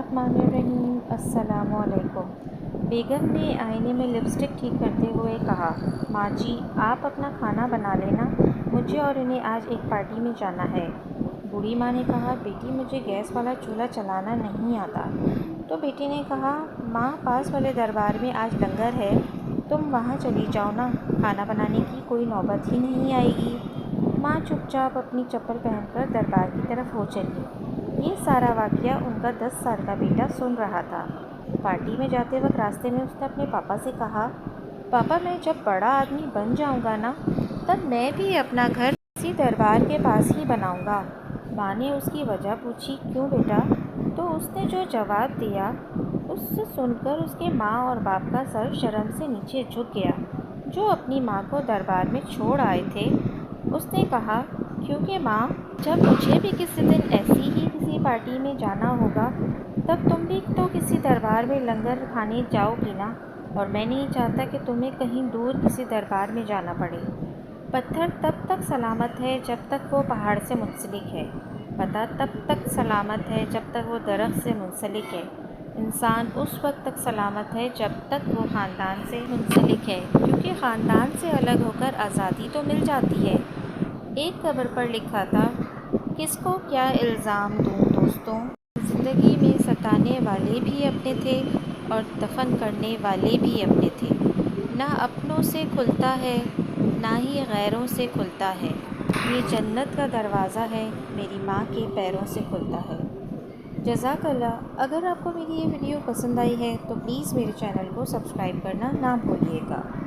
बिस्मिल्लाहिर्रहमानिर्रहीम। अस्सलामु अलैकुम। बेगम ने आईने में लिपस्टिक ठीक करते हुए कहा, माँ जी आप अपना खाना बना लेना, मुझे और इन्हें आज एक पार्टी में जाना है। बूढ़ी माँ ने कहा, बेटी मुझे गैस वाला चूल्हा चलाना नहीं आता। तो बेटी ने कहा, माँ पास वाले दरबार में आज लंगर है, तुम वहाँ चली जाओ ना, खाना बनाने की कोई नौबत ही नहीं आएगी। माँ चुपचाप अपनी चप्पल पहनकर दरबार की तरफ हो चली। ये सारा वाक़या उनका 10 साल का बेटा सुन रहा था। पार्टी में जाते वक्त रास्ते में उसने अपने पापा से कहा, पापा मैं जब बड़ा आदमी बन जाऊंगा ना, तब मैं भी अपना घर इसी दरबार के पास ही बनाऊंगा। माँ ने उसकी वजह पूछी, क्यों बेटा? तो उसने जो जवाब दिया, उससे सुनकर उसके माँ और बाप का सर शर्म से नीचे झुक गया, जो अपनी माँ को दरबार में छोड़ आए थे। उसने कहा, क्योंकि माँ जब मुझे भी किसी दिन ऐसी ही किसी पार्टी में जाना होगा, तब तुम भी तो किसी दरबार में लंगर खाने जाओगी ना, और मैं नहीं चाहता कि तुम्हें कहीं दूर किसी दरबार में जाना पड़े। पत्थर तब तक सलामत है जब तक वो पहाड़ से मुंसलिक है, पता तब तक सलामत है जब तक वो दरख्त से मुंसलिक है, इंसान उस वक्त तक सलामत है जब तक वो ख़ानदान से मुंसलिक है, क्योंकि ख़ानदान से अलग होकर आज़ादी तो मिल जाती है। एक कब्र पर लिखा था, किसको क्या इल्ज़ाम दूँ दोस्तों, ज़िंदगी में सताने वाले भी अपने थे और दफन करने वाले भी अपने थे। ना अपनों से खुलता है ना ही गैरों से खुलता है, ये जन्नत का दरवाज़ा है मेरी माँ के पैरों से खुलता है। जज़ाकल्लाह। अगर आपको मेरी ये वीडियो पसंद आई है तो प्लीज़ मेरे चैनल को सब्सक्राइब करना ना भूलिएगा।